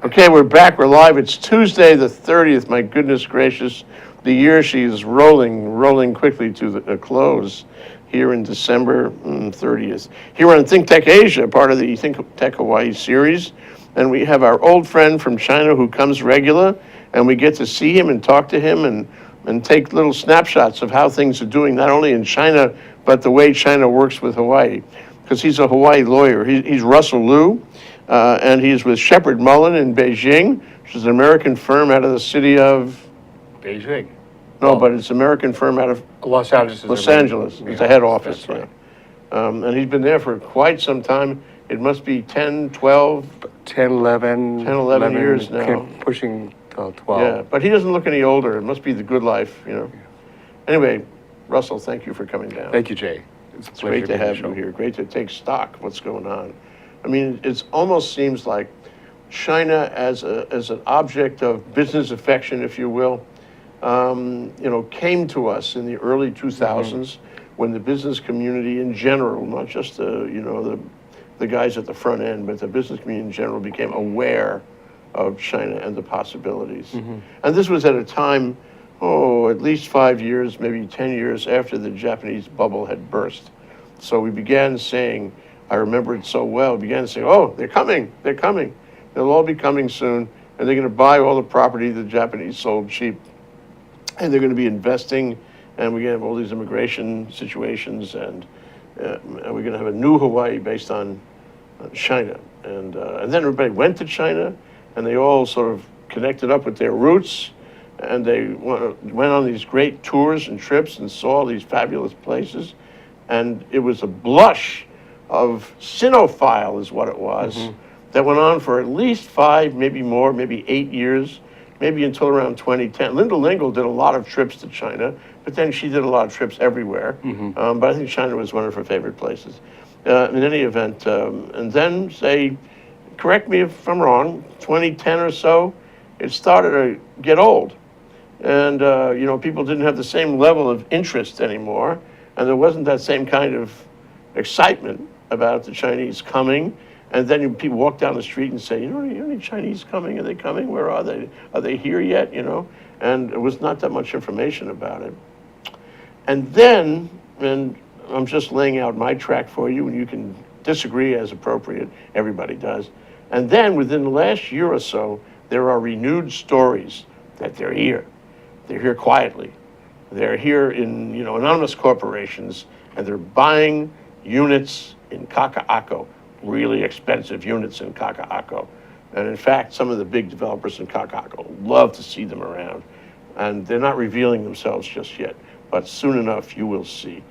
Okay, we're back. We're live. It's Tuesday, the 30th. My goodness gracious, the year she's rolling quickly to a close here in December 30th. Here on ThinkTech Asia, part of the ThinkTech Hawaii series, and we have our old friend from China who comes regular, and we get to see him and talk to him and take little snapshots of how things are doing, not only in China, but the way China works with Hawaii, because he's a Hawaii lawyer. He's Russell Leu. And he's with Sheppard Mullin in Beijing, which is an American firm out of the city of... Beijing. No, but it's an American firm out of... Los Angeles. Los Angeles. It's the head office. Right. And he's been there for quite some time. It must be 10, 12... 10, 11 years now. Pushing 12. Yeah, but he doesn't look any older. It must be the good life, you know. Anyway, Russell, thank you for coming down. Thank you, Jay. It's great to have you here. Great to take stock of what's going on. I mean, it almost seems like China as an object of business affection, if you will, came to us in the early 2000s when the business community in general, not just the guys at the front end, but the business community in general became aware of China and the possibilities. And this was at a time, at least 5 years, maybe 10 years after the Japanese bubble had burst. So we began saying, I remember it so well, began saying, they're coming. They'll all be coming soon, and they're going to buy all the property the Japanese sold cheap, and they're going to be investing, and we're going to have all these immigration situations, and we're going to have a new Hawaii based on China. And then everybody went to China, and they all sort of connected up with their roots, and they went on these great tours and trips and saw these fabulous places, and it was a blush of Sinophile is what it was, that went on for at least 5, maybe more, maybe 8 years, maybe until around 2010. Linda Lingle did a lot of trips to China, but then she did a lot of trips everywhere. But I think China was one of her favorite places. In any event, and then say, correct me if I'm wrong, 2010 or so, it started to get old. And, people didn't have the same level of interest anymore, and there wasn't that same kind of excitement about the Chinese coming, and then people walk down the street and say, any Chinese coming? Are they coming? Where are they? Are they here yet? And there was not that much information about it. And then, and I'm just laying out my track for you, and you can disagree as appropriate. Everybody does. And then within the last year or so, there are renewed stories that they're here. They're here quietly. They're here in, anonymous corporations, and they're buying units in Kaka'ako, really expensive units in Kaka'ako. And in fact, some of the big developers in Kaka'ako love to see them around. And they're not revealing themselves just yet, but soon enough you will see.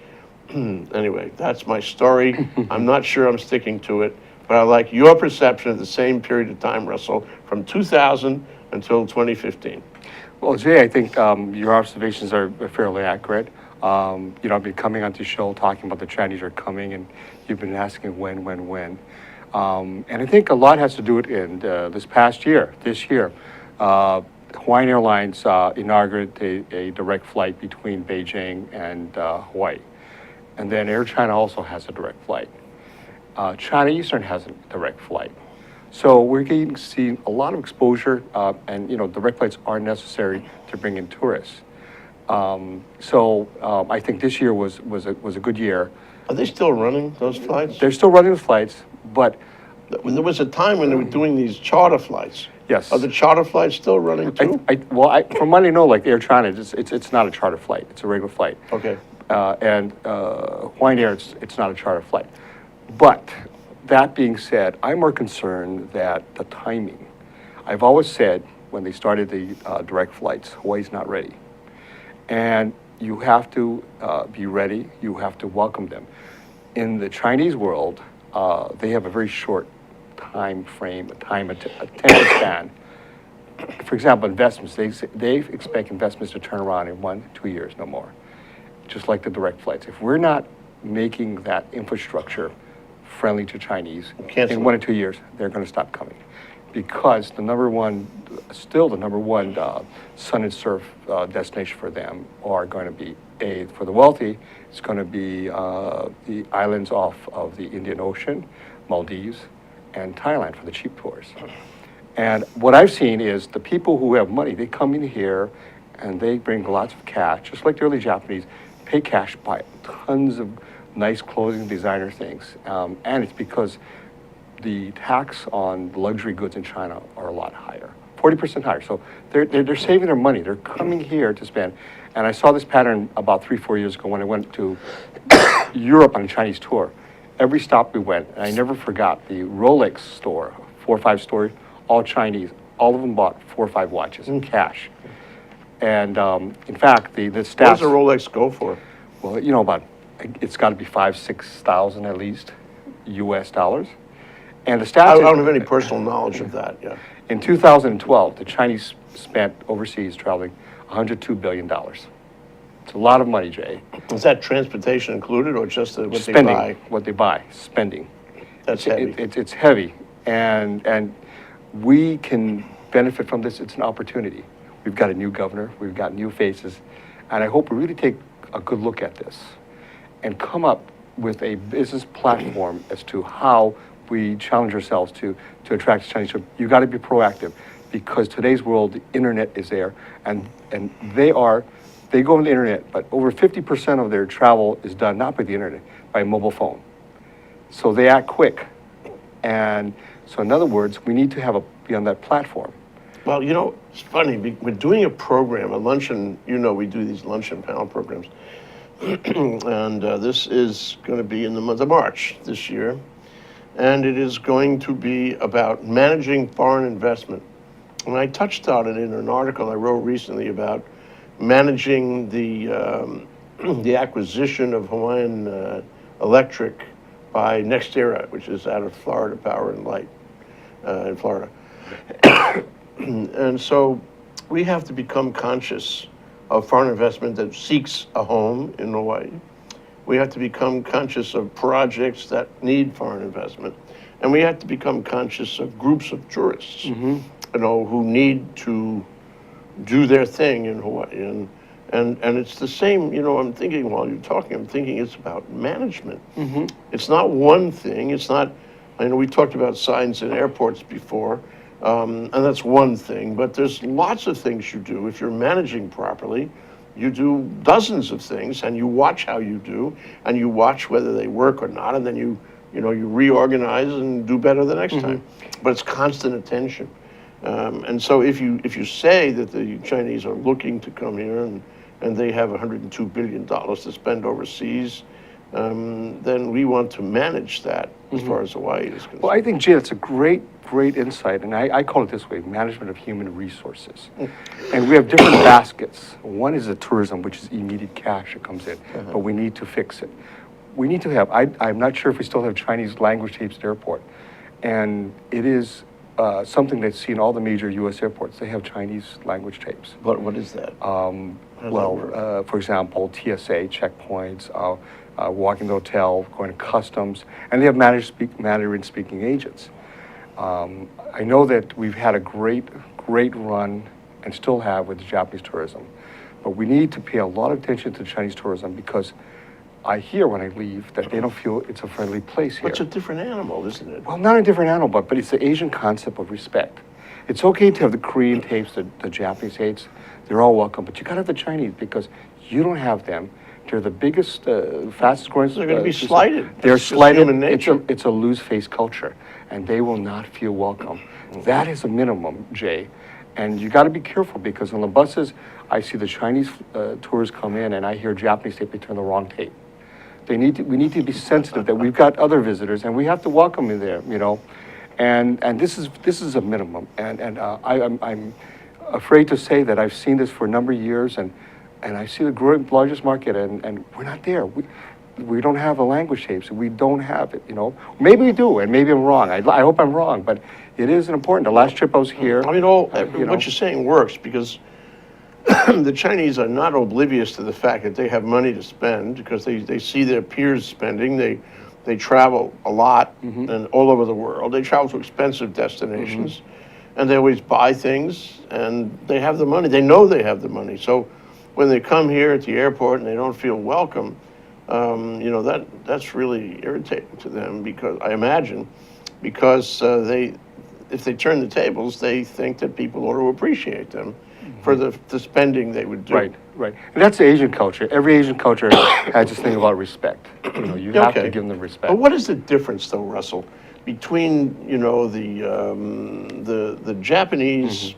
Anyway, that's my story. I'm not sure I'm sticking to it, but I like your perception of the same period of time, Russell, from 2000 until 2015. Well, Jay, I think your observations are fairly accurate. I've been coming onto the show talking about the Chinese are coming, and you've been asking when. And I think a lot has to do with in this year. Hawaiian Airlines inaugurated a direct flight between Beijing and Hawaii. And then Air China also has a direct flight. China Eastern has a direct flight. So we're getting to see a lot of exposure, and direct flights are necessary to bring in tourists. I think this year was a good year. Are they still running those flights? They're still running the flights, but there was a time when they were doing these charter flights. Yes. Are the charter flights still running too? From what I know, like Air China, it's not a charter flight. It's a regular flight. Okay. And Hawaiian Air, it's not a charter flight. But that being said, I'm more concerned that the timing. I've always said when they started the direct flights, Hawaii's not ready. And you have to be ready. You have to welcome them. In the Chinese world, they have a very short time frame, attention span. For example, investments, they expect investments to turn around in 1-2 years, no more. Just like the direct flights. If we're not making that infrastructure friendly to Chinese, in 1 or 2 years, they're going to stop coming. Because the number one sun and surf destination for them are going to be, for the wealthy, it's going to be the islands off of the Indian Ocean, Maldives, and Thailand for the cheap tours. And what I've seen is the people who have money, they come in here and they bring lots of cash, just like the early Japanese, pay cash, buy tons of nice clothing, designer things. And it's because the tax on luxury goods in China are a lot higher, 40% higher. So they're saving their money. They're coming here to spend. And I saw this pattern about 3-4 years ago when I went to Europe on a Chinese tour. Every stop we went, and I never forgot, the Rolex store, 4 or 5 stores, all Chinese. All of them bought 4 or 5 watches in cash. And in fact, the stats. What does a Rolex go for? Well, you know, it's got to be 5,000-6,000 at least US dollars. And the stats. I don't have any personal knowledge of that, yeah. In 2012, the Chinese spent overseas traveling $102 billion. It's a lot of money, Jay. Is that transportation included or just what Spending, they buy? what they buy, spending. That's heavy. It's heavy, and we can benefit from this. It's an opportunity. We've got a new governor, we've got new faces, and I hope we really take a good look at this and come up with a business platform as to how we challenge ourselves to attract Chinese. You've got to be proactive, because today's world, the internet is there, and they go on the internet, but over 50% of their travel is done not by the internet, by mobile phone. So they act quick. And so in other words, we need to be on that platform. Well, you know, it's funny, we're doing a program, a luncheon, you know, we do these luncheon panel programs. And this is going to be in the month of March this year. And it is going to be about managing foreign investment. And I touched on it in an article I wrote recently about managing the acquisition of Hawaiian Electric by NextEra, which is out of Florida Power and Light in Florida. And so we have to become conscious of foreign investment that seeks a home in Hawaii. We have to become conscious of projects that need foreign investment. And we have to become conscious of groups of tourists, you know, who need to do their thing in Hawaii. And it's the same, you know, I'm thinking while you're talking, I'm thinking it's about management. It's not one thing. It's not, I know we talked about signs in airports before, and that's one thing, but there's lots of things you do. If you're managing properly, you do dozens of things, and you watch how you do, and you watch whether they work or not, and then you reorganize and do better the next time. But it's constant attention. And so if you say that the Chinese are looking to come here and they have $102 billion to spend overseas, then we want to manage that as far as Hawaii is concerned. Well, I think, Jay, that's a great insight, and I call it this way: management of human resources. And we have different baskets. One is the tourism, which is immediate cash that comes in, but we need to fix it. We need to have, I'm not sure if we still have Chinese language tapes at the airport, and it is something that's seen all the major U.S. airports. They have Chinese language tapes. What is that? For example, TSA checkpoints, walking the hotel, going to customs, and they have Mandarin-speaking agents. I know that we've had a great run, and still have, with the Japanese tourism, but we need to pay a lot of attention to Chinese tourism, because I hear when I leave that they don't feel it's a friendly place here. It's a different animal, isn't it? Well, not a different animal, but it's the Asian concept of respect. It's okay to have the Korean tapes, the Japanese tapes. They're all welcome, but you gotta have the Chinese, because you don't have them. They're the biggest, fastest growing. They're going to be slighted. They're It's just slighted. human nature. It's a lose-face culture, and they will not feel welcome. That is a minimum, Jay. And you got to be careful, because on the buses, I see the Chinese tourists come in, and I hear Japanese tape. They turn the wrong tape. We need to be sensitive that we've got other visitors, and we have to welcome them there. You know, and this is a minimum. And I'm afraid to say that I've seen this for a number of years, and I see the largest market, and we're not there. We don't have the language tapes. We don't have it, you know. Maybe we do, and maybe I'm wrong. I hope I'm wrong, but it is important. The last trip I was here. I mean, what you're saying works, because the Chinese are not oblivious to the fact that they have money to spend, because they see their peers spending. They travel a lot and all over the world. They travel to expensive destinations, and they always buy things, and they have the money. They know they have the money. So when they come here at the airport and they don't feel welcome, you know, that's really irritating to them, because I imagine, because it's if they turn the tables, they think that people ought to appreciate them for the spending they would do. Right, right. And that's the Asian culture. Every Asian culture has this thing about respect. You have to give them respect. But what is the difference, though, Russell, between the Japanese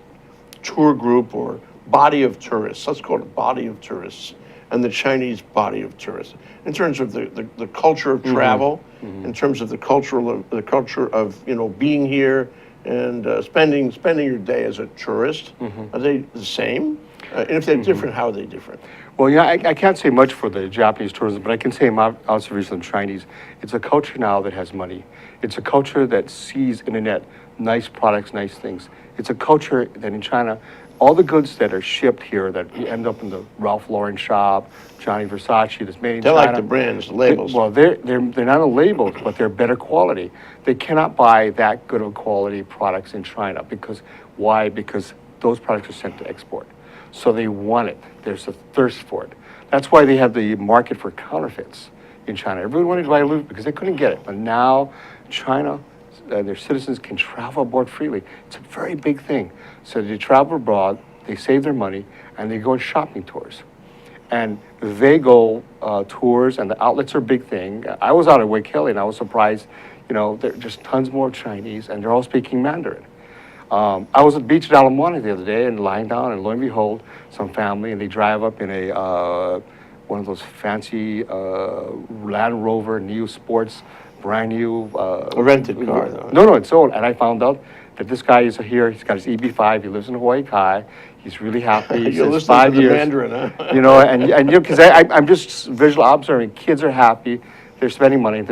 tour group or body of tourists, let's call it a body of tourists, and the Chinese body of tourists, in terms of the culture of travel, in terms of the culture of being here and spending your day as a tourist? Are they the same? And if they're different, how are they different? Well, yeah, I can't say much for the Japanese tourism, but I can say my observation of Chinese. It's a culture now that has money. It's a culture that sees internet, nice products, nice things. It's a culture that in China, all the goods that are shipped here that end up in the Ralph Lauren shop, Gianni Versace, that's made in They're China. like the brands, the labels. They're not a label, but they're better quality. They cannot buy that good of quality products in China because why? Because those products are sent to export. So they want it. There's a thirst for it. That's why they have the market for counterfeits in China. Everyone wanted to buy Louis because they couldn't get it. But now China, their citizens can travel abroad freely. It's a very big thing. So they travel abroad, they save their money, and they go on shopping tours. And they go tours, and the outlets are a big thing. I was out at Waikele, and I was surprised. There are just tons more Chinese, and they're all speaking Mandarin. I was at the beach at Alamoana the other day and lying down, and lo and behold, some family, and they drive up in a one of those fancy Land Rover Neo Sports, brand new. A rented car, though. No, it's old. And I found out that this guy is here. He's got his EB5. He lives in Hawaii Kai. He's really happy. You're Since listening 5 to the years. Mandarin, huh? And because I'm just visual observing. Kids are happy. They're spending money.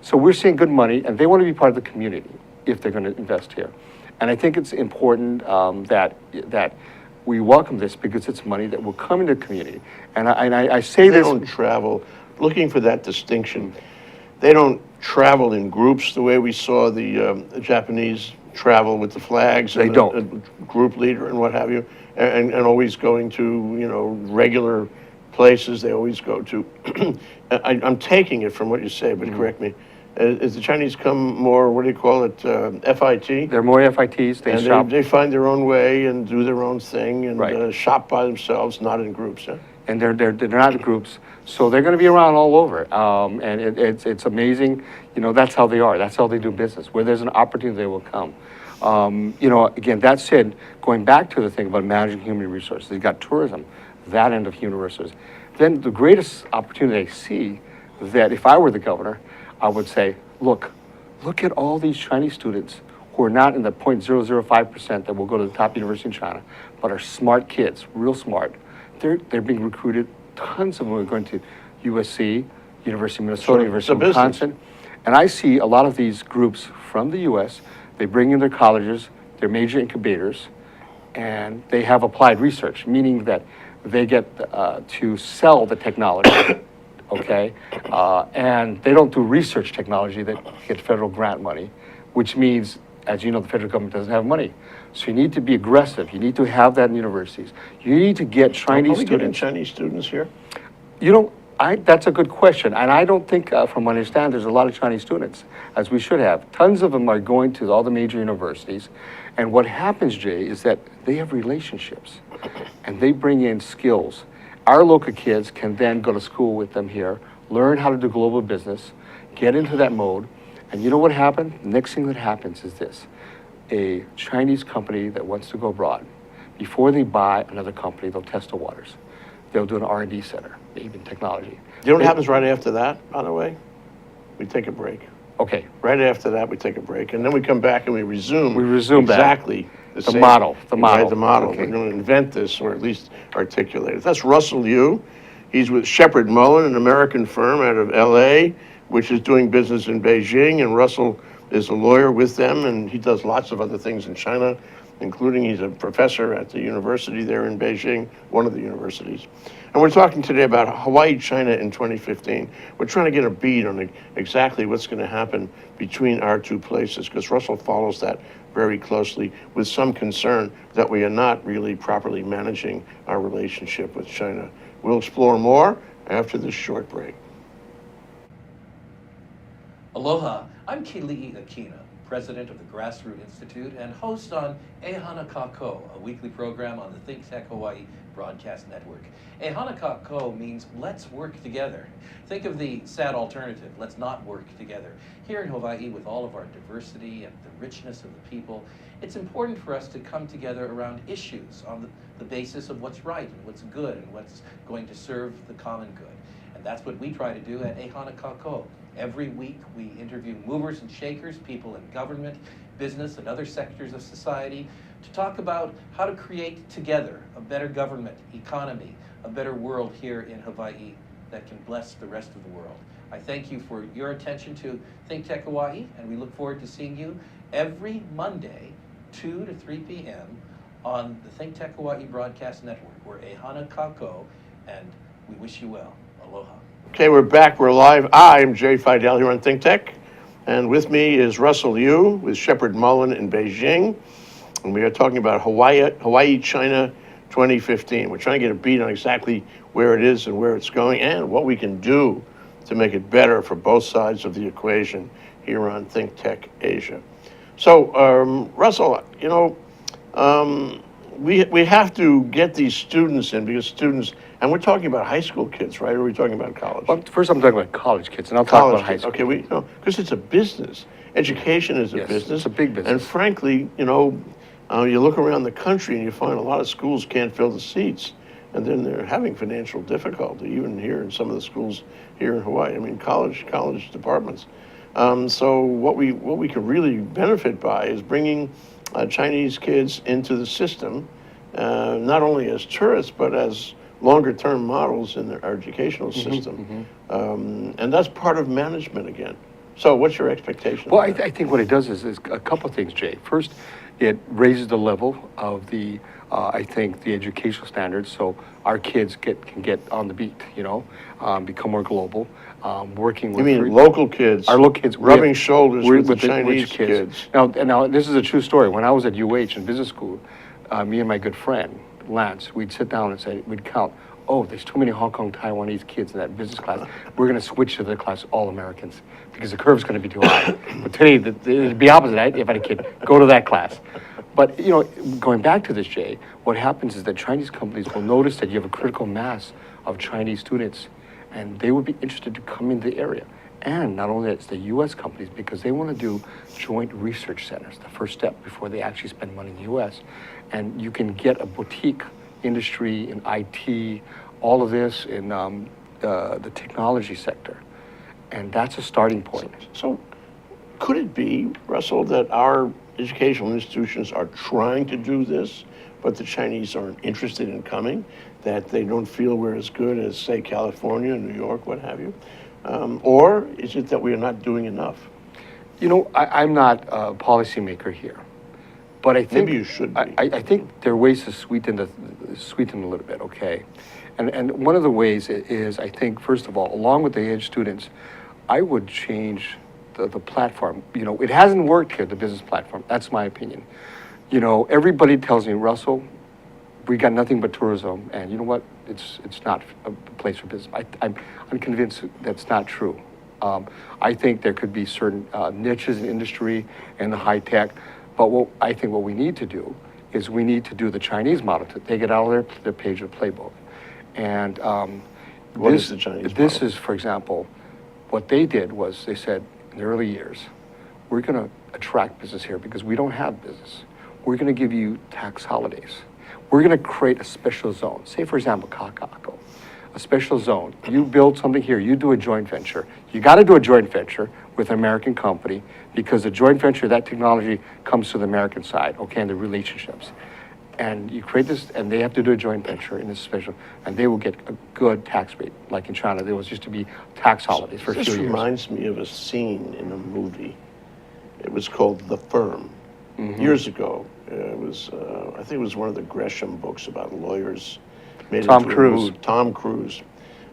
So we're seeing good money, and they want to be part of the community if they're going to invest here. And I think it's important that we welcome this because it's money that will come into the community. And I say They this. don't travel, looking for that distinction, they don't travel in groups the way we saw the Japanese travel with the flags. They and don't. a group leader and what have you, and always going to, regular places they always go to. I'm taking it from what you say, but correct me. Is the Chinese come more, what do you call it, FIT? They're more FITs. They shop. They find their own way and do their own thing and Right. shop by themselves, not in groups. Huh? And they're not in groups, so they're going to be around all over. And it's amazing. That's how they are. That's how they do business. Where there's an opportunity, they will come. Again, that said, going back to the thing about managing human resources, you've got tourism, that end of human resources. Then the greatest opportunity I see that if I were the governor, I would say, look at all these Chinese students who are not in the 0.005% that will go to the top university in China, but are smart kids, real smart. They're being recruited. Tons of them are going to USC, University of Minnesota, Sure. University of It's a business. Wisconsin. And I see a lot of these groups from the US, they bring in their colleges, their major incubators, and they have applied research, meaning that they get to sell the technology, okay? And they don't do research technology that get federal grant money, which means, as you know, the federal government doesn't have money. So you need to be aggressive. You need to have that in universities. You need to get Chinese Are we getting students. Chinese students here? That's a good question. And I don't think, from what I understand, there's a lot of Chinese students, as we should have. Tons of them are going to all the major universities. And what happens, Jay, is that they have relationships and they bring in skills. Our local kids can then go to school with them here, learn how to do global business, get into that mode. And you know what happened? The next thing that happens is this. A Chinese company that wants to go abroad, before they buy another company, they'll test the waters. They'll do an R&D center, maybe in technology. You know what happens right after that, by the way? We take a break. Okay. Right after that, we take a break, and then we come back and we resume. We resume that. exactly the same. model, the Right, model. the model. Okay. We're going to invent this, or at least articulate it. That's Russell Leu. He's with Sheppard Mullin, an American firm out of L.A., which is doing business in Beijing, and Russell is a lawyer with them, and he does lots of other things in China, including he's a professor at the university there in Beijing, one of the universities. And we're talking today about Hawaii, China in 2015. We're trying to get a bead on exactly what's going to happen between our two places, because Russell follows that very closely with some concern that we are not really properly managing our relationship with China. We'll explore more after this short break. Aloha, I'm Keli'i Akina, president of the Grassroots Institute and host on Ehana Kako, a weekly program on the ThinkTech Hawaii broadcast network. Ehana Kako means let's work together. Think of the sad alternative, let's not work together. Here in Hawaii, with all of our diversity and the richness of the people, it's important for us to come together around issues on the basis of what's right and what's good and what's going to serve the common good. And that's what we try to do at Ehana Kako. Every week we interview movers and shakers, people in government, business, and other sectors of society to talk about how to create together a better government, economy, a better world here in Hawaii that can bless the rest of the world. I thank you for your attention to ThinkTech Hawaii, and we look forward to seeing you every Monday, 2 to 3 p.m. on the ThinkTech Hawaii Broadcast Network. We're Ehana Kako, and we wish you well. Aloha. Okay, we're back. We're live. I'm Jay Fidell here on ThinkTech, and with me is Russell Leu with Sheppard Mullin in Beijing, and we are talking about Hawaii, China 2015. We're trying to get a beat on exactly where it is and where it's going and what we can do to make it better for both sides of the equation here on ThinkTech Asia. So, Russell, you know, we have to get these students in because students, and we're talking about high school kids, right? Or are we talking about college? Well, first I'm talking about college kids, and I'll talk about high school. Okay, because it's a business. Education is a Yes, business. it's a big business. And frankly, you know, you look around the country and you find a lot of schools can't fill the seats. And then they're having financial difficulty, even here in some of the schools here in Hawaii. I mean, college departments. So what we could really benefit by is bringing Chinese kids into the system, not only as tourists, but as longer-term models in our educational system. And that's part of management again. So what's your expectation? Well, I think what it does is a couple of things, Jay. First, it raises the level of the, I think, the educational standards, so our kids can get on the beat, you know, become more global, working with... You mean local kids? Our local kids. Rubbing shoulders with the Chinese kids. Now, this is a true story. When I was at UH in business school, me and my good friend, Lance, we'd sit down and say, we'd count, oh, there's too many Hong Kong, Taiwanese kids in that business class. We're going to switch to the class all Americans because the curve's going to be too high. But today, it'd be opposite. If I had a kid, go to that class. But, you know, going back to this, Jay, what happens is that Chinese companies will notice that you have a critical mass of Chinese students, and they would be interested to come in the area. And not only that, it's the U.S. companies, because they want to do joint research centers, the first step before they actually spend money in the U.S. And you can get a boutique industry in IT, all of this in the technology sector. And that's a starting point. So could it be, Russell, that our educational institutions are trying to do this, but the Chinese aren't interested in coming, that they don't feel we're as good as, say, California, New York, what have you? Or is it that we are not doing enough? You know, I'm not a policymaker here, but I think... Maybe you should be. I think there are ways to sweeten a little bit, okay? And one of the ways is, I think, first of all, along with the edge students, I would change the platform. You know, it hasn't worked here, the business platform. That's my opinion. You know, everybody tells me, Russell, we got nothing but tourism, and you know what? It's not a place for business. I'm convinced that's not true. I think there could be certain niches in industry and the high tech, but I think what we need to do is we need to do the Chinese model, to take it out of their page of playbook. And What is the Chinese model? This is, for example, what they did was they said in the early years, we're going to attract business here because we don't have business. We're going to give you tax holidays. We're going to create a special zone. Say, for example, Kaka'ako, a special zone. You build something here, you do a joint venture. You got to do a joint venture with an American company because the joint venture, that technology comes to the American side, okay, and the relationships. And you create this, and they have to do a joint venture in this special, and they will get a good tax rate. Like in China, there used to be tax holidays for a few years. This reminds me of a scene in a movie. It was called The Firm. Years ago. It was, I think it was one of the Gresham books about lawyers. Made Tom into a Cruise. movie. Tom Cruise.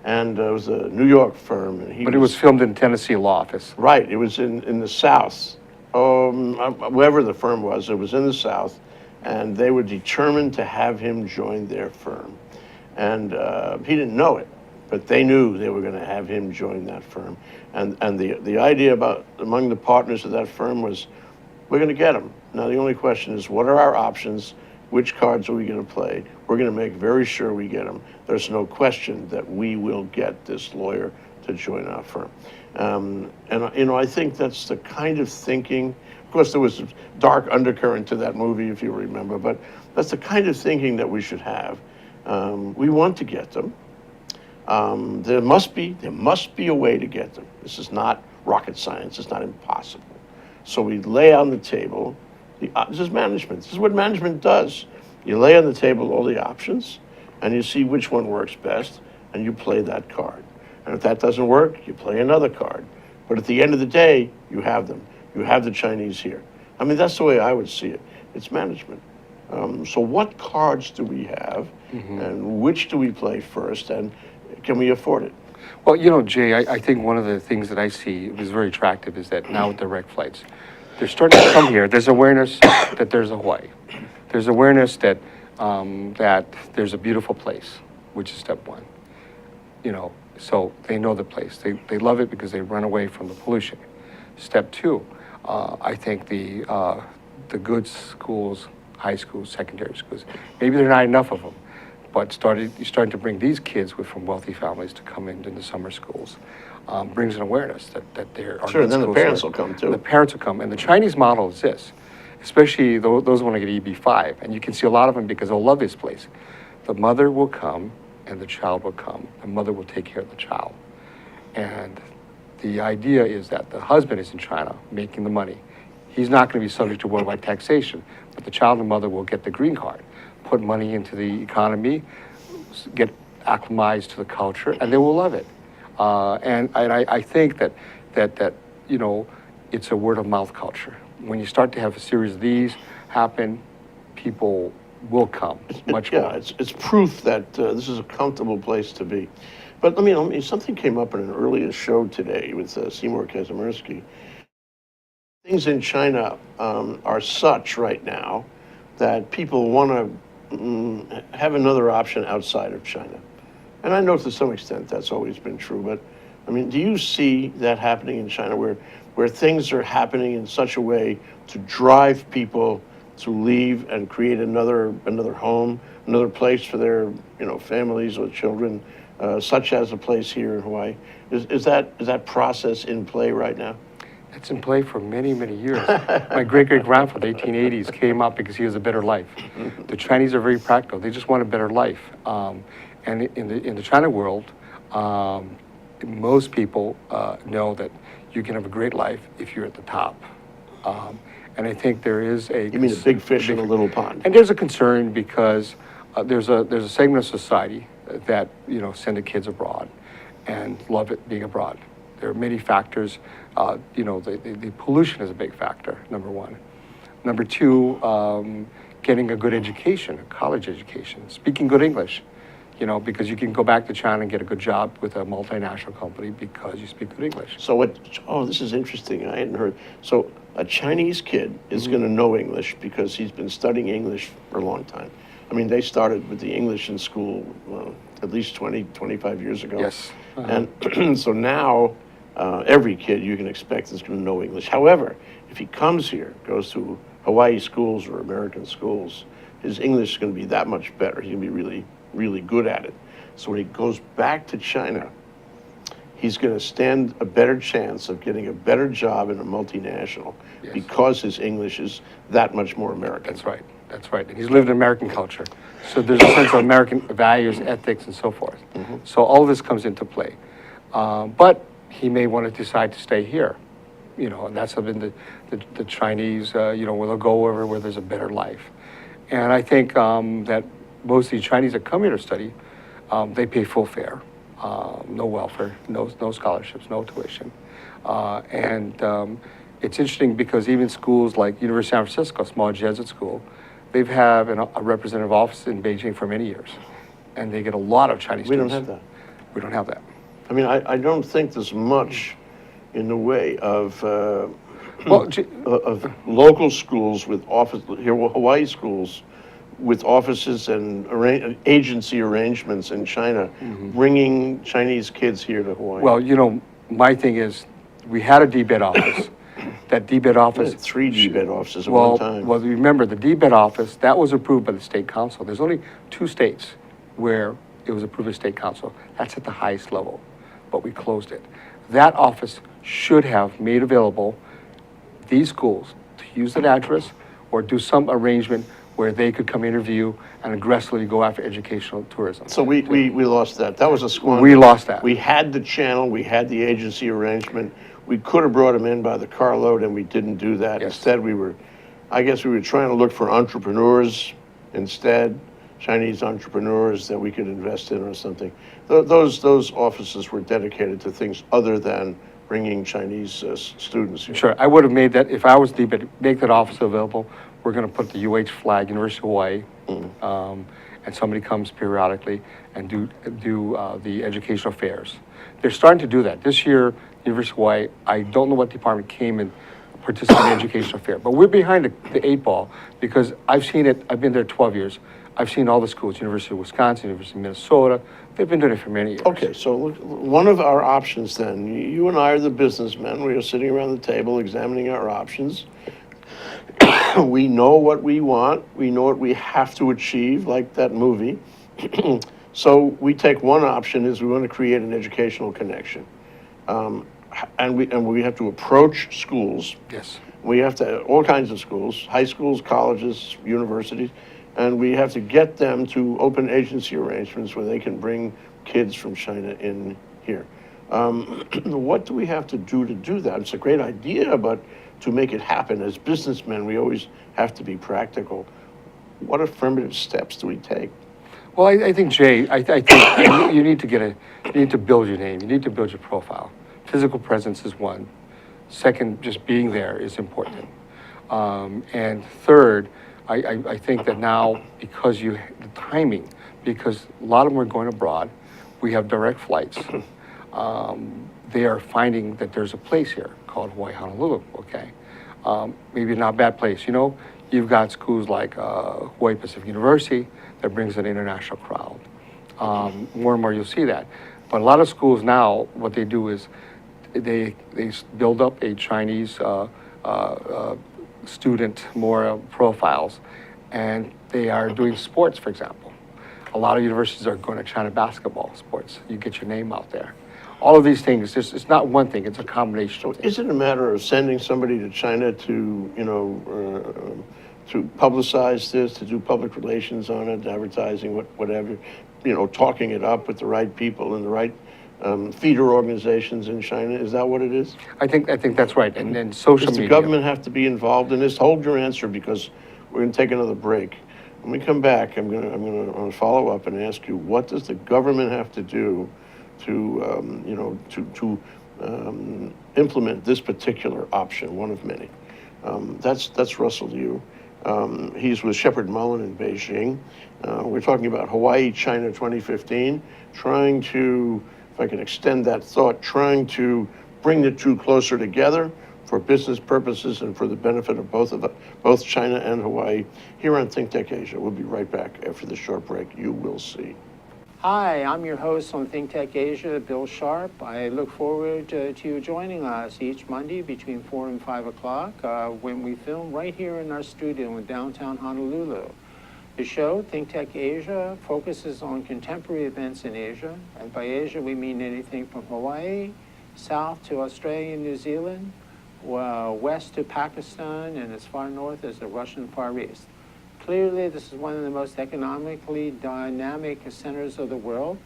And it was a New York firm. And But it was filmed in Tennessee law office. Right, it was in the South. Wherever the firm was, it was in the South. And they were determined to have him join their firm. And he didn't know it, but they knew they were going to have him join that firm. And the idea among the partners of that firm was we're going to get them. Now, the only question is, what are our options? Which cards are we going to play? We're going to make very sure we get them. There's no question that we will get this lawyer to join our firm. And, I think that's the kind of thinking. Of course, there was a dark undercurrent to that movie, if you remember, but that's the kind of thinking that we should have. We want to get them. There must be a way to get them. This is not rocket science. It's not impossible. So we lay on the table. This is management. This is what management does. You lay on the table all the options, and you see which one works best, and you play that card. And if that doesn't work, you play another card. But at the end of the day, you have them. You have the Chinese here. I mean, that's the way I would see it. It's management. So what cards do we have, and which do we play first, and can we afford it? Well, Jay, I think one of the things that I see is very attractive is that now with direct flights, they're starting to come here. There's awareness that there's a Hawaii. There's awareness that that there's a beautiful place, which is step one. So they know the place. They love it because they run away from the pollution. Step two, I think the good schools, high schools, secondary schools, maybe there are not enough of them, but you're starting to bring these kids from wealthy families to come into the summer schools. Brings an awareness that there are Sure, and then the schools parents there. will come too. The parents will come, and the Chinese model is this, especially those who want to get EB-5, and you can see a lot of them because they'll love this place. The mother will come, and the child will come. The mother will take care of the child. And the idea is that the husband is in China making the money. He's not going to be subject to worldwide taxation, but the child and mother will get the green card, put money into the economy, get acclimatized to the culture, and they will love it. And I think that it's a word of mouth culture. When you start to have a series of these happen, people will come much more. Yeah, it's proof that this is a comfortable place to be. But let me something came up in an earlier show today with Seymour Kazimirski. Things in China are such right now that people want to have another option outside of China. And I know to some extent that's always been true, but do you see that happening in China where things are happening in such a way to drive people to leave and create another home, another place for their families or children, such as a place here in Hawaii? Is that process in play right now? It's in play for many, many years. My great-great-grandfather, 1880s, came up because he has a better life. The Chinese are very practical. They just want a better life. And in the China world, most people know that you can have a great life if you're at the top. And I think there is a... You mean a big fish in a little pond? And there's a concern because there's a segment of society that send the kids abroad and love it being abroad. There are many factors. The pollution is a big factor, number one. Number two, getting a good education, a college education, speaking good English, because you can go back to China and get a good job with a multinational company because you speak good English. So this is interesting. I hadn't heard. So a Chinese kid is going to know English because he's been studying English for a long time. They started with the English in school at least 20, 25 years ago. Yes. And so now every kid you can expect is going to know English. However, if he comes here, goes to Hawaii schools or American schools, his English is going to be that much better. He's going to be really, really good at it. So when he goes back to China, he's going to stand a better chance of getting a better job in a multinational because his English is that much more American. That's right. That's right. And he's lived in American culture. So there's a sense of American values, ethics, and so forth. So all of this comes into play. But he may want to decide to stay here, and that's been the Chinese, where they'll go over where there's a better life. And I think that most of the Chinese that come here to study, they pay full fare, no welfare, no scholarships, no tuition. And it's interesting because even schools like University of San Francisco, a small Jesuit school, they've had a representative office in Beijing for many years, and they get a lot of Chinese students. We don't have that. We don't have that. I don't think there's much in the way of local schools with Hawaii schools with offices and agency arrangements in China, bringing Chinese kids here to Hawaii. Well, my thing is, we had a DBED office. that DBED office. Three DBED offices at Well, one time. well, remember, the DBED office, that was approved by the state council. There's only 2 states where it was approved by state council. That's at the highest level, but we closed it. That office should have made available these schools to use that address or do some arrangement where they could come interview and aggressively go after educational tourism. So we lost that. That was a squander. We lost that. We had the channel, we had the agency arrangement. We could have brought them in by the carload, and we didn't do that. Yes. Instead, I guess we were trying to look for entrepreneurs instead, Chinese entrepreneurs that we could invest in or something. Those offices were dedicated to things other than bringing Chinese students here. Sure, I would have made that, if I was DBED, make that office available. We're going to put the UH flag, University of Hawaii, and somebody comes periodically and do the educational fairs. They're starting to do that. This year, University of Hawaii, I don't know what department came and participated in the educational fair, but we're behind the 8 ball because I've seen it. I've been there 12 years. I've seen all the schools, University of Wisconsin, University of Minnesota. They've been doing it for many years. Okay, so look, one of our options then, you and I are the businessmen. We are sitting around the table examining our options. We know what we want. We know what we have to achieve, like that movie. So we take one option is we want to create an educational connection. And we have to approach schools. Yes. We have to, all kinds of schools, high schools, colleges, universities, and we have to get them to open agency arrangements where they can bring kids from China in here. What do we have to do that? It's a great idea, but to make it happen as businessmen, we always have to be practical. What affirmative steps do we take? Well, I think, Jay, I think you need to build your name. You need to build your profile. Physical presence is one. Second, just being there is important. And third, I think that now, because the timing, because a lot of them are going abroad, we have direct flights. They are finding that there's a place here called Hawaii Honolulu, okay? Maybe not a bad place. You know, you've got schools like Hawaii Pacific University that brings an international crowd. More and more you'll see that. But a lot of schools now, what they do is they build up a Chinese student more profiles, and they are doing sports, for example. A lot of universities are going to China basketball sports. You get your name out there. All of these things, it's not one thing, it's a combination of things. Is it a matter of sending somebody to China to, to publicize this, to do public relations on it, advertising, whatever, talking it up with the right people and the right feeder organizations in China? Is that what it is? I think that's right. And then social Does media. the government have to be involved in this? Hold your answer, because we're going to take another break. When we come back, I'm going to follow up and ask you, what does the government have to do to implement this particular option, one of many? That's Russell Leu. He's with Sheppard Mullin in Beijing. We're talking about Hawaii, China 2015, trying to, if I can extend that thought, trying to bring the two closer together for business purposes and for the benefit of both China and Hawaii. Here on ThinkTech Asia. We'll be right back after this short break. You will see. Hi, I'm your host on ThinkTech Asia, Bill Sharp. I look forward to you joining us each Monday between 4 and 5 o'clock when we film right here in our studio in downtown Honolulu. The show, ThinkTech Asia, focuses on contemporary events in Asia. And by Asia, we mean anything from Hawaii, south to Australia and New Zealand, west to Pakistan, and as far north as the Russian Far East. Clearly, this is one of the most economically dynamic centers of the world,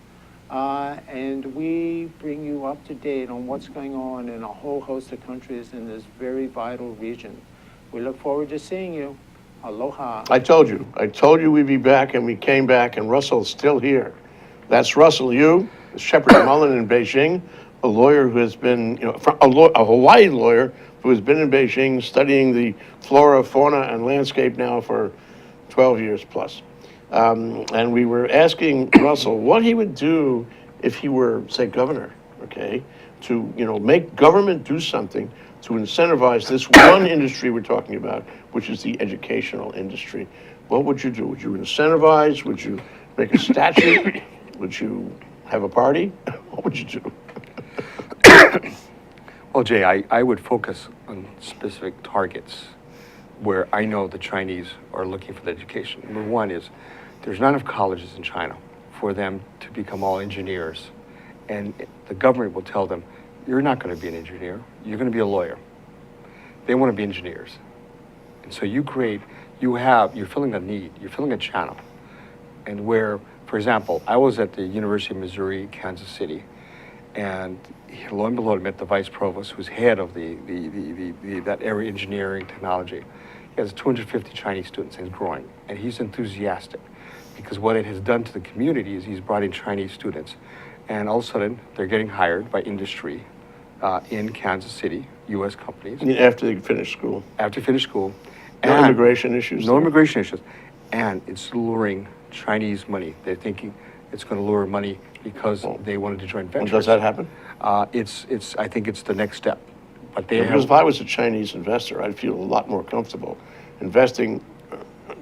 and we bring you up to date on what's going on in a whole host of countries in this very vital region. We look forward to seeing you. Aloha. I told you we'd be back, and we came back, and Russell's still here. That's Russell Leu, Sheppard Mullin in Beijing, a lawyer who has been, a Hawaii lawyer who has been in Beijing studying the flora, fauna, and landscape now for 12 years plus. And we were asking Russell what he would do if he were, say, governor, okay, to, make government do something to incentivize this one industry we're talking about, which is the educational industry. What would you do? Would you incentivize? Would you make a statute? Would you have a party? What would you do? Well, Jay, I would focus on specific targets where I know the Chinese are looking for the education. Number one is there's not enough colleges in China for them to become all engineers. And the government will tell them, you're not going to be an engineer, you're going to be a lawyer. They want to be engineers. And so you're filling a need, you're filling a channel. And where, for example, I was at the University of Missouri, Kansas City, and lo and behold, I met the vice provost, who's head of that area, engineering, technology. He has 250 Chinese students and he's growing. And he's enthusiastic because what it has done to the community is he's brought in Chinese students. And all of a sudden, they're getting hired by industry in Kansas City, U.S. companies. After they finish school. After they finish school. No immigration issues? No immigration issues. And it's luring Chinese money. They're thinking it's going to lure money because they wanted to join ventures. Does that happen? I think it's the next step. But Because if I was a Chinese investor, I'd feel a lot more comfortable investing,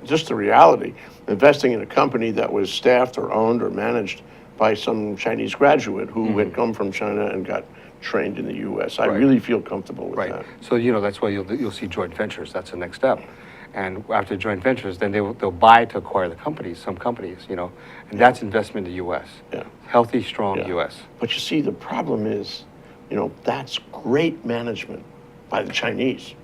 just the reality, investing in a company that was staffed or owned or managed by some Chinese graduate who had come from China and got trained in the U.S. I really feel comfortable with that. So, that's why you'll see joint ventures. That's the next step. And after joint ventures, then they'll buy to acquire the companies, some companies, and that's investment in the U.S. Yeah. Healthy, strong U.S. But you see, the problem is, that's great management by the Chinese.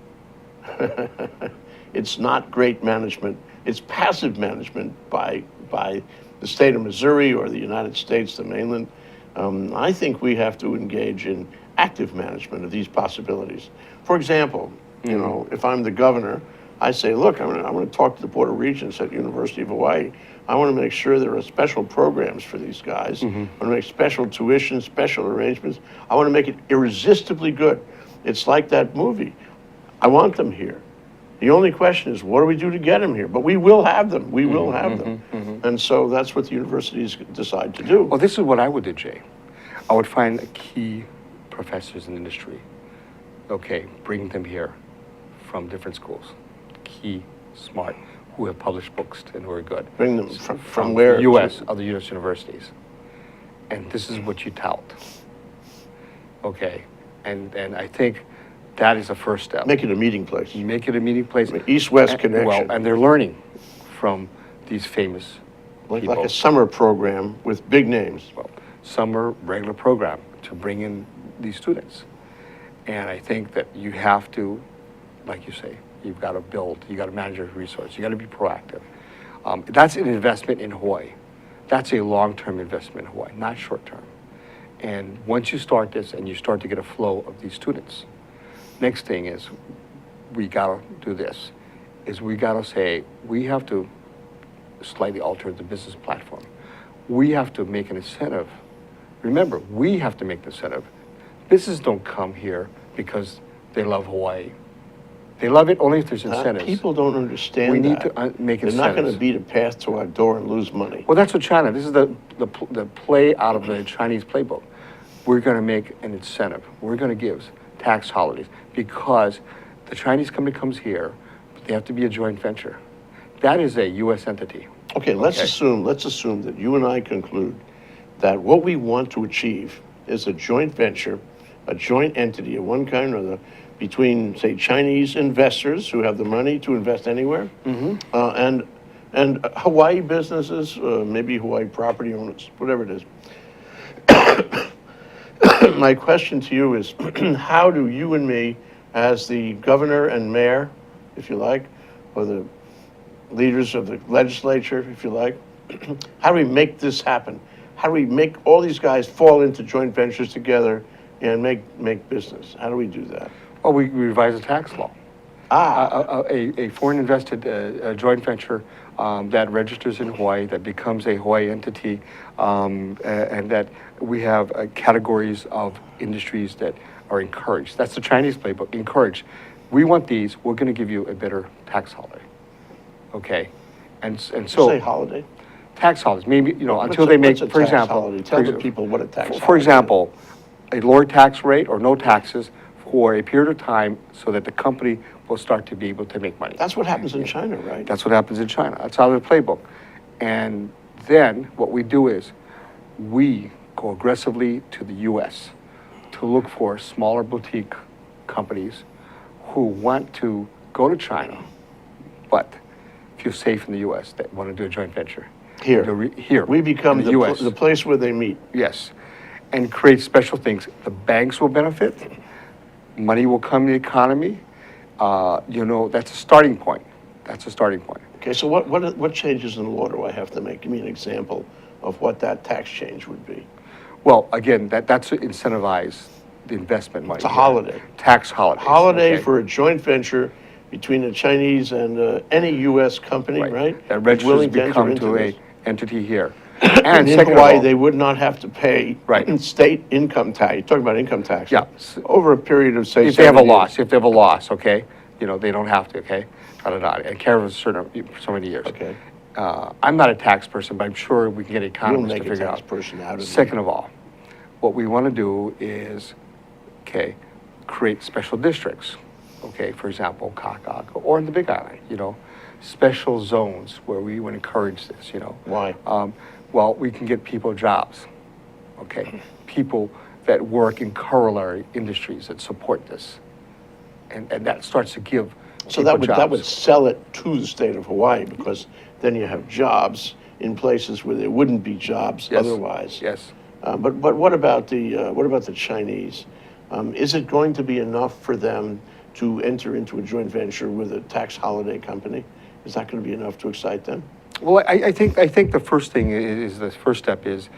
It's not great management. It's passive management by the state of Missouri or the United States, the mainland. I think we have to engage in active management of these possibilities. For example, if I'm the governor, I say, look, I'm going to talk to the Board of Regents at University of Hawaii. I want to make sure there are special programs for these guys. I want to make special tuition, special arrangements. I want to make it irresistibly good. It's like that movie. I want them here. The only question is, what do we do to get them here? But we will have them. We will have them. And so that's what the universities decide to do. Well, this is what I would do, Jay. I would find key professors in industry. Okay, bring them here from different schools. Key, smart, who have published books and who are good. Bring them from where? U.S., other U.S. universities. And this is what you tout. Okay, and I think that is a first step. Make it a meeting place. You make it a meeting place. East-West connection. Well, and they're learning from these famous people. Like a summer program with big names. Well, summer regular program to bring in these students. And I think that you have to, like you say, you've got to build, you got to manage your resources, you got to be proactive. That's an investment in Hawaii. That's a long-term investment in Hawaii, not short-term. And once you start this and you start to get a flow of these students, next thing is we got to do this, is we got to say, we have to slightly alter the business platform. We have to make an incentive. Remember, we have to make the incentive. Businesses don't come here because they love Hawaii. They love it only if there's incentives. People don't understand we need that. to make They're incentives. not going to beat a path to our door and lose money. Well, that's what China, this is the play out of the Chinese playbook. We're going to make an incentive. We're going to give tax holidays because the Chinese company comes here, but they have to be a joint venture. That is a U.S. entity. Okay, let's assume that you and I conclude that what we want to achieve is a joint venture, a joint entity of one kind or another, between, say, Chinese investors who have the money to invest anywhere, and Hawaii businesses, maybe Hawaii property owners, whatever it is. My question to you is, how do you and me, as the governor and mayor, if you like, or the leaders of the legislature, if you like, how do we make this happen? How do we make all these guys fall into joint ventures together and make business? How do we do that? Well, we revise the tax law. A foreign invested joint venture that registers in Hawaii, that becomes a Hawaii entity, and that we have categories of industries that are encouraged. That's the Chinese playbook, encourage. We want these, we're going to give you a better tax holiday. Okay? And so... Say holiday? Tax holidays, maybe, until What's they make, a for tax example... holiday? Tell the people what a tax holiday is. For example, a lower tax rate or no taxes for a period of time so that the company will start to be able to make money. That's what happens in China, right? That's what happens in China. That's out of the playbook. And then what we do is we go aggressively to the U.S. to look for smaller boutique companies who want to go to China, but feel safe in the U.S., that want to do a joint venture. Here. Here. We become in the the U.S. the place where they meet. Yes, and create special things. The banks will benefit, money will come in the economy. That's a starting point. That's a starting point. Okay, so what changes in the law do I have to make? Give me an example of what that tax change would be. Well, again, that's to incentivize the investment money. It's a here. holiday. Tax holidays. Holiday okay? for a joint venture between the Chinese and any U.S. company, right? That is registers willing to enter become into to this. a entity here. And And in second Hawaii, of all, they would not have to pay Right. state income tax. You're talking about income tax. Yeah. Over a period of, say, if they have a 7 years. loss, okay, they don't have to, okay, and care of a certain, so many years. Okay. I'm not a tax person, but I'm sure we can get You'll economists to make a figure tax out. person out of it. Second of all, what we want to do is, create special districts, for example, Kakak, or in the Big Island, special zones where we would encourage this, Why? Well, we can get people jobs, people that work in corollary industries that support this. And that starts to give So people that would jobs. sell it to the state of Hawaii, because then you have jobs in places where there wouldn't be jobs Yes. otherwise. Yes. But what about the Chinese? Is it going to be enough for them to enter into a joint venture with a tax holiday company? Is that going to be enough to excite them? Well, I think the first thing is the first step is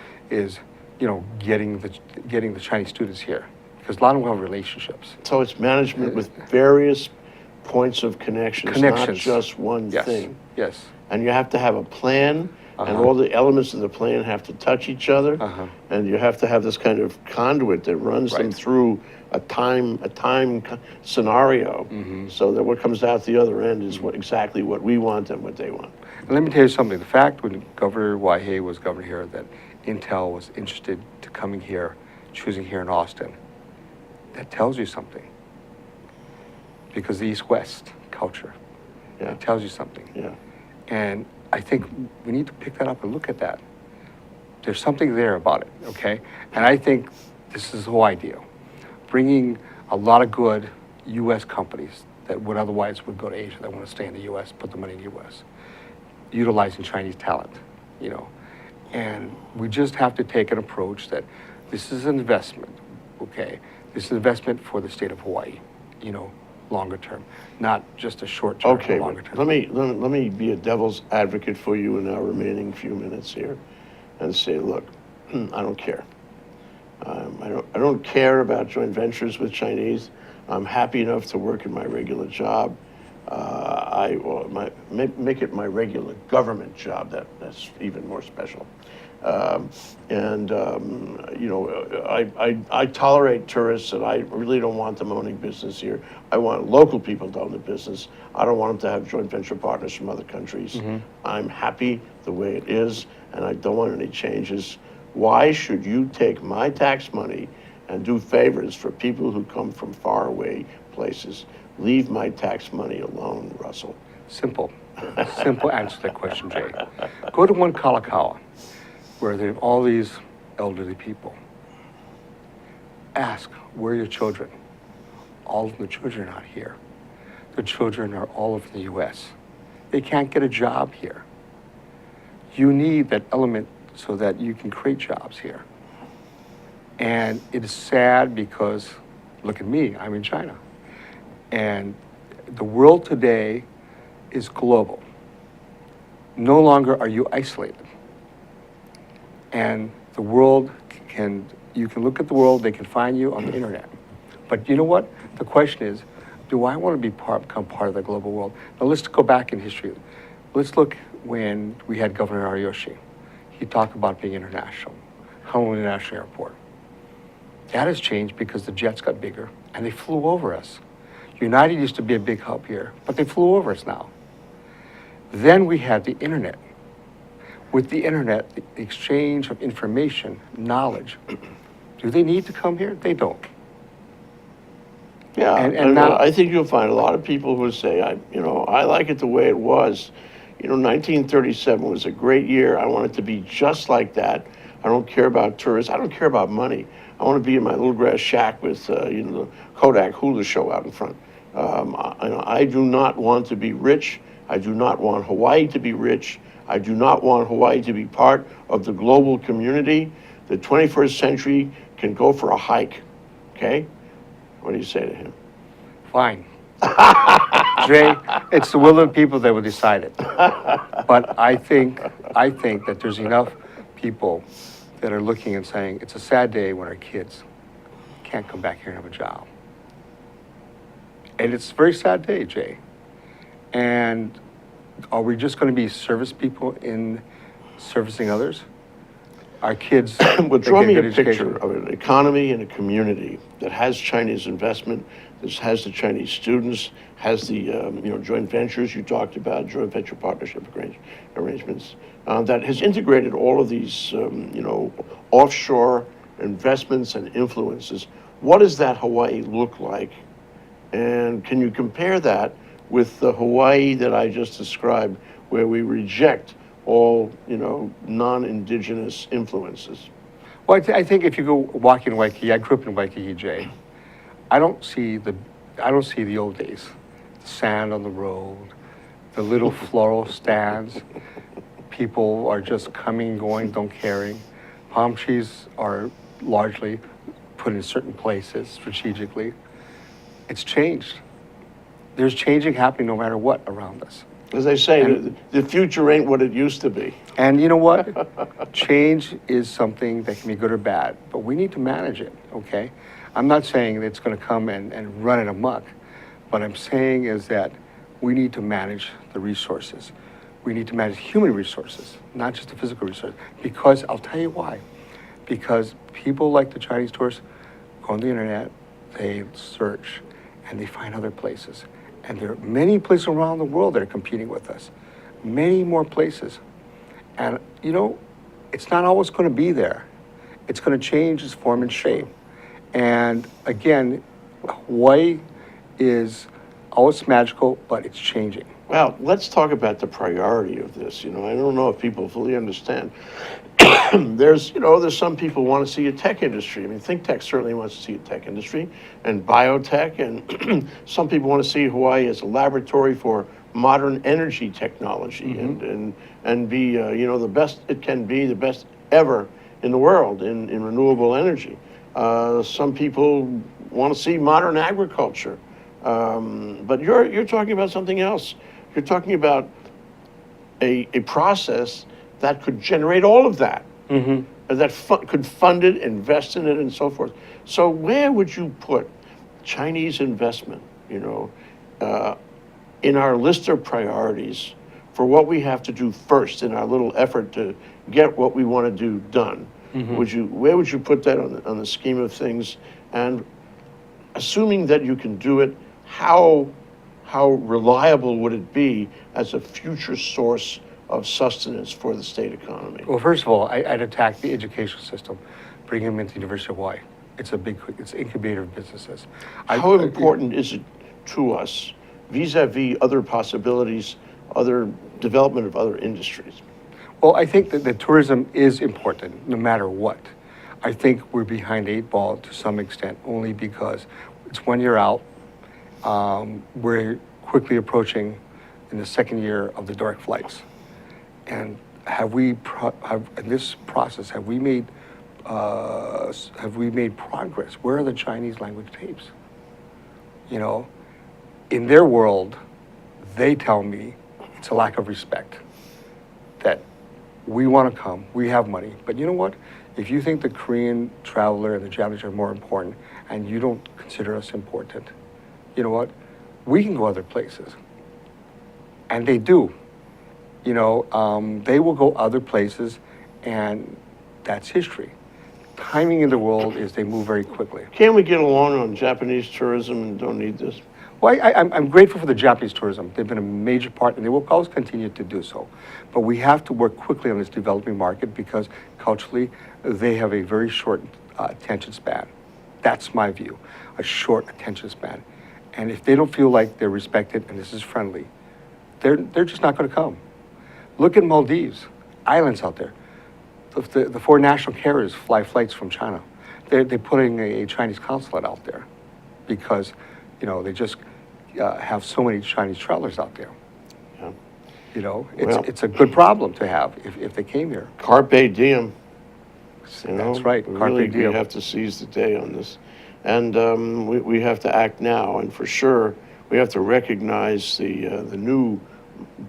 getting the Chinese students here, because a lot of them have relationships. So it's management with various points of connections, not just one Yes. thing. Yes. And you have to have a plan, and Uh-huh. all the elements in the plan have to touch each other, Uh-huh. and you have to have this kind of conduit that runs them Right. through a time scenario, Mm-hmm. so that what comes out the other end is exactly what we want and what they want. And let me tell you something. The fact when Governor Waihee was governor here that Intel was interested to coming here, choosing here in Austin, that tells you something. Because the East-West culture, Yeah. it tells you something. Yeah. And I think we need to pick that up and look at that. There's something there about it, okay? And I think this is the whole idea. Bringing a lot of good U.S. companies that would otherwise would go to Asia, that want to stay in the U.S., put the money in the U.S., utilizing Chinese talent, And we just have to take an approach that this is an investment, okay? This is an investment for the state of Hawaii, longer term, not just a short term, Okay, but longer term. let me be a devil's advocate for you in our remaining few minutes here, and say, look, I don't care. I don't care about joint ventures with Chinese. I'm happy enough to work in my regular job. Make it my regular government job. That's even more special. I tolerate tourists, and I really don't want them owning business here. I want local people to own the business. I don't want them to have joint venture partners from other countries. Mm-hmm. I'm happy the way it is, and I don't want any changes. Why should you take my tax money and do favors for people who come from faraway places? Leave my tax money alone, Russell. Simple answer to that question, Jay. Go to one Kalakaua, where there are all these elderly people. Ask, where are your children? All of the children are not here. The children are all over the U.S. They can't get a job here. You need that element so that you can create jobs here. And it is sad because, look at me, I'm in China. And the world today is global. No longer are you isolated. And the world you can look at the world, they can find you on the internet. But you know what? The question is, do I want to become part of the global world? Now let's go back in history. Let's look when we had Governor Ariyoshi. He talked about being international, Honolulu International Airport. That has changed because the jets got bigger and they flew over us. United used to be a big hub here, but they flew over us now. Then we had the internet. With the internet, the exchange of information, knowledge. Do they need to come here? They don't. Yeah, And now, I think you'll find a lot of people who say, I like it the way it was. 1937 was a great year. I want it to be just like that. I don't care about tourists. I don't care about money. I want to be in my little grass shack with, the Kodak hula show out in front. I do not want to be rich. I do not want Hawaii to be rich. I do not want Hawaii to be part of the global community. The 21st century can go for a hike, okay? What do you say to him? Fine. Jay, it's the will of the people that will decide it. But I think that there's enough people that are looking and saying, it's a sad day when our kids can't come back here and have a job. And it's a very sad day, Jay. And are we just going to be service people in servicing others? Our kids. Well, that draw get me a good picture education. of an economy and a community that has Chinese investment, that has the Chinese students, has the joint ventures you talked about, joint venture partnership arrangements, that has integrated all of these offshore investments and influences. What does that Hawaii look like? And can you compare that with the Hawaii that I just described, where we reject all, non-indigenous influences? Well, I think if you go walking in Waikiki, I grew up in Waikiki, Jay. I don't see the old days, the sand on the road, the little floral stands. People are just coming, going, don't caring. Palm trees are largely put in certain places strategically. It's changed. There's changing happening no matter what around us. As I say, the future ain't what it used to be. And you know what? Change is something that can be good or bad, but we need to manage it, okay? I'm not saying that it's going to come and run it amok. What I'm saying is that we need to manage the resources. We need to manage human resources, not just the physical resources. Because I'll tell you why. Because people like the Chinese tourists go on the internet, they search, and they find other places. And there are many places around the world that are competing with us. Many more places. And, it's not always going to be there. It's going to change its form and shape. And again, Hawaii is always magical, but it's changing. Well, let's talk about the priority of this. I don't know if people fully understand. There's some people want to see a tech industry. I mean, ThinkTech certainly wants to see a tech industry, and biotech, and some people want to see Hawaii as a laboratory for modern energy technology, and be the best it can be, the best ever in the world in renewable energy. Some people want to see modern agriculture, but you're talking about something else. You're talking about a process that could generate all of that, that could fund it, invest in it, and so forth. So where would you put Chinese investment, in our list of priorities for what we have to do first in our little effort to get what we want to do done? Where would you put that on the scheme of things? And assuming that you can do it, how reliable would it be as a future source of sustenance for the state economy? Well, first of all, I'd attack the education system, bring them into the University of Hawaii. It's it's an incubator of businesses. How important is it to us vis-a-vis other possibilities, other development of other industries? Well, I think that the tourism is important no matter what. I think we're behind the 8 ball to some extent only because it's 1 year out. We're quickly approaching in the 2nd year of the direct flights. And in this process, have we made progress? Where are the Chinese language tapes? In their world, they tell me it's a lack of respect. That we want to come, we have money, but you know what? If you think the Korean traveler and the Japanese are more important, and you don't consider us important, you know what? We can go other places, and they do. They will go other places, and that's history. Timing in the world is they move very quickly. Can we get along on Japanese tourism and don't need this? Well, I'm grateful for the Japanese tourism. They've been a major part, and they will always continue to do so. But we have to work quickly on this developing market because culturally, they have a very short attention span. That's my view, a short attention span. And if they don't feel like they're respected and this is friendly, they're just not going to come. Look at Maldives, islands out there. The 4 national carriers fly flights from China. They're putting a Chinese consulate out there because, they just have so many Chinese travelers out there. Yeah. You know, Well- it's a good problem to have if they came here. Carpe diem. You know, That's right, carpe really, diem. we have to seize the day on this. And we have to act now, and for sure, we have to recognize the new,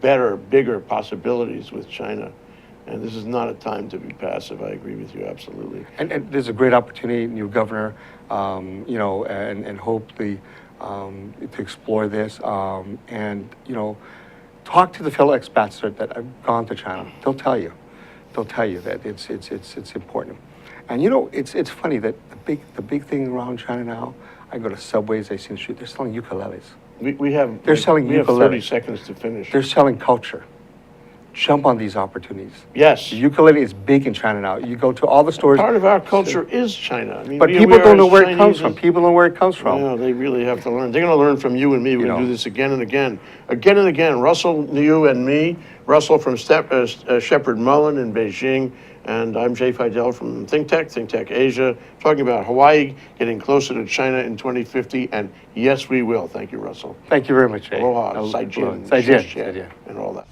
better, bigger possibilities with China. And this is not a time to be passive. I agree with you absolutely. And there's a great opportunity, new governor, you know, and hope to explore this. And, you know, talk to the fellow expats that have gone to China. They'll tell you that it's important. And you know, it's funny that the big thing around China now, I go to subways, I see in the street, they're selling ukuleles. We have, They're selling we have 30 ukuleles. seconds to finish. They're selling culture. Jump on these opportunities. Yes. The ukulele is big in China now. You go to all the stores. Part of our culture is China. I mean, But we people are don't know as where it comes Chinese from. as- People don't know where it comes from. Yeah, they really have to learn. They're going to learn from you and me. We're going to know. do this again and again. Again and again. Russell Leu and me. Russell from Sheppard Mullin in Beijing. And I'm Jay Fidell from ThinkTech Asia, talking about Hawaii getting closer to China in 2050. And yes, we will. Thank you, Russell. Thank you very much, Jay. Aloha, Aloha. Zaijian, Zaijian. Zaijian, Zaijian. and all that.